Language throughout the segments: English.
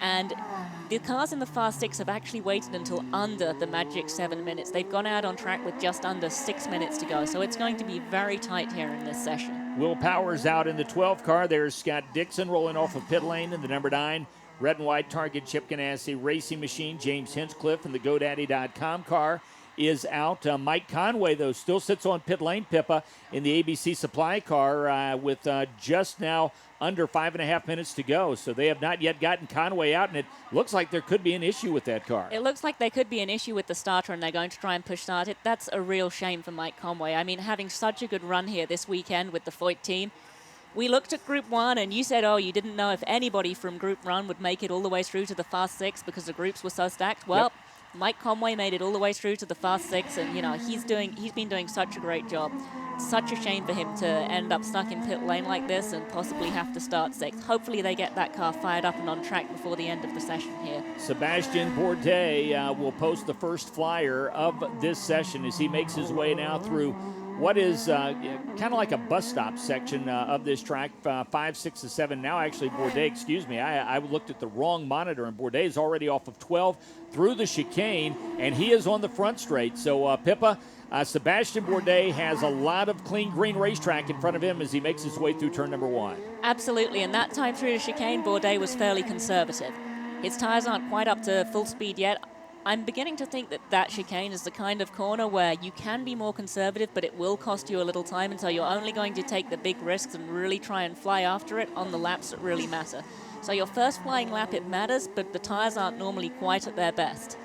And the cars in the Fast Six have actually waited until under the magic 7 minutes. They've gone out on track with just under 6 minutes to go. So it's going to be very tight here in this session. Will Power's out in the 12 car. There's Scott Dixon rolling off of pit lane in the number 9. Red and white Target Chip Ganassi Racing Machine. James Hinchcliffe in the GoDaddy.com car is out. Mike Conway, though, still sits on pit lane, Pippa, in the ABC Supply car with just now under 5.5 minutes to go. So they have not yet gotten Conway out, and it looks like there could be an issue with that car. It looks like there could be an issue with the starter, and they're going to try and push start it. That's a real shame for Mike Conway. I mean, having such a good run here this weekend with the Foyt team. We looked at Group 1, and you said, oh, you didn't know if anybody from Group 1 would make it all the way through to the Fast Six because the groups were so stacked. Well, yep. Mike Conway made it all the way through to the Fast Six, and, you know, he's been doing such a great job. Such a shame for him to end up stuck in pit lane like this and possibly have to start sixth. Hopefully they get that car fired up and on track before the end of the session here. Sebastian Bourdais will post the first flyer of this session as he makes his way now through what is kind of like a bus stop section of this track, 5, 6, and 7. Now, actually, Bourdais, excuse me, I looked at the wrong monitor, and Bourdais is already off of 12 through the chicane, and he is on the front straight. So, Pippa, Sebastian Bourdais has a lot of clean green racetrack in front of him as he makes his way through turn number 1. Absolutely, and that time through the chicane, Bourdais was fairly conservative. His tires aren't quite up to full speed yet. I'm beginning to think that chicane is the kind of corner where you can be more conservative, but it will cost you a little time, and so you're only going to take the big risks and really try and fly after it on the laps that really matter. So your first flying lap, it matters, but the tires aren't normally quite at their best.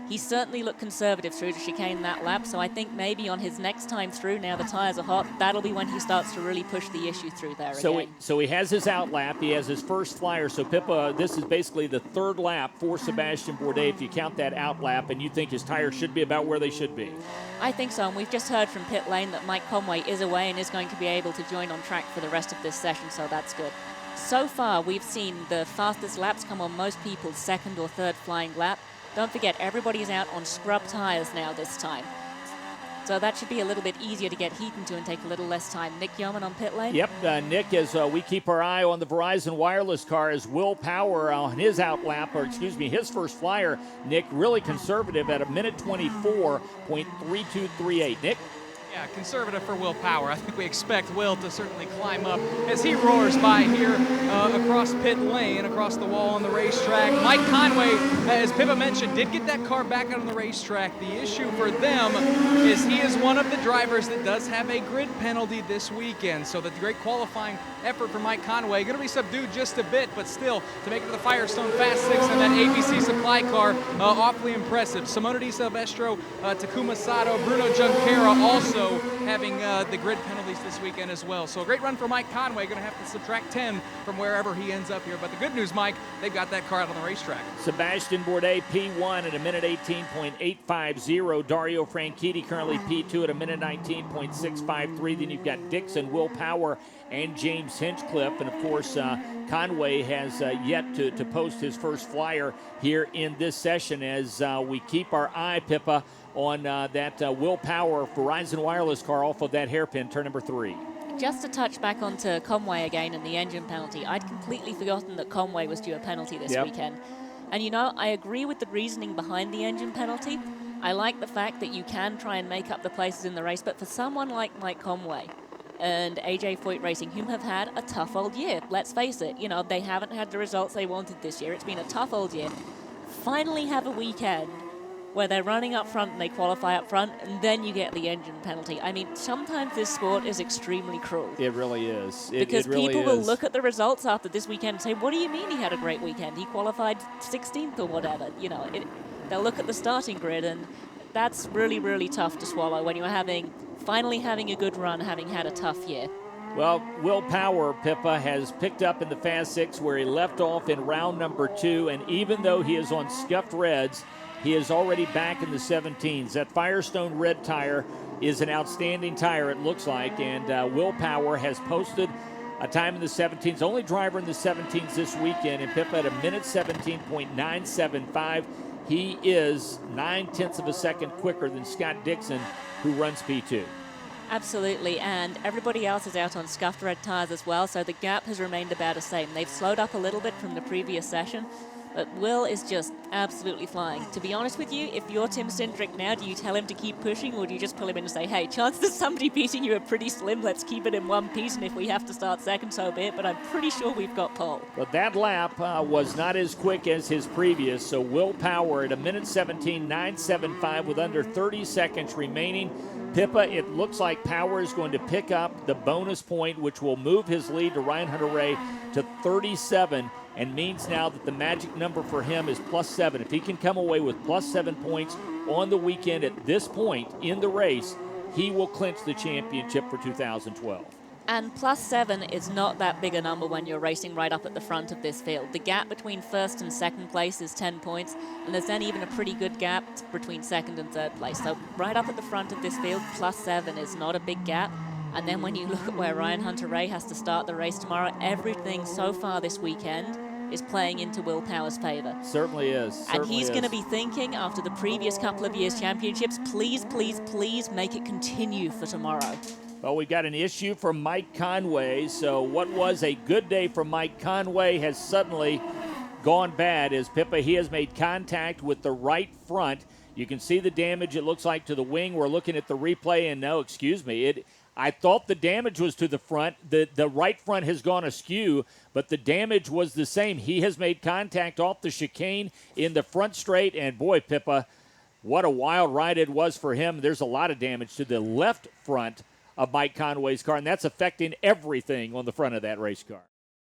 He certainly looked conservative through the chicane that lap, so I think maybe on his next time through, now the tires are hot, that'll be when he starts to really push the issue through there again. So he has his out lap, he has his first flyer, so Pippa, this is basically the third lap for Sebastian Bourdais if you count that out lap, and you think his tires should be about where they should be. I think so, and we've just heard from pit lane that Mike Conway is away and is going to be able to join on track for the rest of this session, so that's good. So far, we've seen the fastest laps come on most people's second or third flying lap. Don't forget, everybody's out on scrub tires now this time. So that should be a little bit easier to get heat into and take a little less time. Nick Yeoman on pit lane? Yep, Nick, as we keep our eye on the Verizon Wireless car, as Will Power on his out lap, or excuse me, his first flyer, Nick, really conservative at 1:24.3238. Nick? Yeah, conservative for Will Power. I think we expect Will to certainly climb up as he roars by here across pit lane, across the wall on the racetrack. Mike Conway, as Pippa mentioned, did get that car back out on the racetrack. The issue for them is he is one of the drivers that does have a grid penalty this weekend. So the great qualifying effort for Mike Conway going to be subdued just a bit, but still to make it to the Firestone Fast Six in that ABC Supply car, awfully impressive. Simona Di Silvestro, Takuma Sato, Bruno Junqueira also having the grid penalties this weekend as well. So a great run for Mike Conway. Going to have to subtract 10 from wherever he ends up here. But the good news, Mike, they've got that car out on the racetrack. Sebastian Bourdais, P1 at 1:18.850. Dario Franchitti currently P2 at 1:19.653. Then you've got Dixon, Will Power, and James Hinchcliffe. And, of course, Conway has yet to post his first flyer here in this session as we keep our eye, Pippa, on that Will Power Verizon Wireless car off of that hairpin, turn number 3. Just to touch back onto Conway again and the engine penalty, I'd completely forgotten that Conway was due a penalty this weekend. And, you know, I agree with the reasoning behind the engine penalty. I like the fact that you can try and make up the places in the race, but for someone like Mike Conway and AJ Foyt Racing, who have had a tough old year, let's face it, you know, they haven't had the results they wanted this year. It's been a tough old year. Finally have a weekend where they're running up front and they qualify up front, and then you get the engine penalty. I mean, sometimes this sport is extremely cruel. It really is. Because it really people will is. look at the results after this weekend and say, what do you mean he had a great weekend? He qualified 16th or whatever. You know, they'll look at the starting grid, and that's really, really tough to swallow when you're finally having a good run, having had a tough year. Well, Will Power, Pippa, has picked up in the Fast Six where he left off in round number 2, and even though he is on scuffed reds, he is already back in the 17s. That Firestone red tire is an outstanding tire, it looks like, and Will Power has posted a time in the 17s. Only driver in the 17s this weekend, and Pippa at 1:17.975. He is 9/10 of a second quicker than Scott Dixon, who runs P2. Absolutely, and everybody else is out on scuffed red tires as well, so the gap has remained about the same. They've slowed up a little bit from the previous session, But Will is just absolutely flying. To be honest with you, if you're Tim Cindric now, do you tell him to keep pushing, or do you just pull him in and say, hey, chances of somebody beating you are pretty slim, let's keep it in one piece, and if we have to start second, so be it, but I'm pretty sure we've got pole. But that lap was not as quick as his previous, so Will Power at a minute 17.975 with under 30 seconds remaining. Pippa, it looks like Power is going to pick up the bonus point, which will move his lead to Ryan Hunter-Reay to 37, and means now that the magic number for him is +7. If he can come away with +7 points on the weekend at this point in the race, he will clinch the championship for 2012. And +7 is not that big a number when you're racing right up at the front of this field. The gap between first and second place is 10 points, and there's then even a pretty good gap between second and third place. So right up at the front of this field, +7 is not a big gap. And then when you look at where Ryan Hunter-Reay has to start the race tomorrow, everything so far this weekend is playing into Will Power's favor. Certainly is. And he's going to be thinking, after the previous couple of years' championships, please, please, please make it continue for tomorrow. Well, we got an issue for Mike Conway. So what was a good day for Mike Conway has suddenly gone bad as Pippa, he has made contact with the right front. You can see the damage, it looks like, to the wing. We're looking at the replay, and no, excuse me, I thought the damage was to the front. The right front has gone askew, but the damage was the same. He has made contact off the chicane in the front straight, and boy, Pippa, what a wild ride it was for him. There's a lot of damage to the left front of Mike Conway's car, and that's affecting everything on the front of that race car.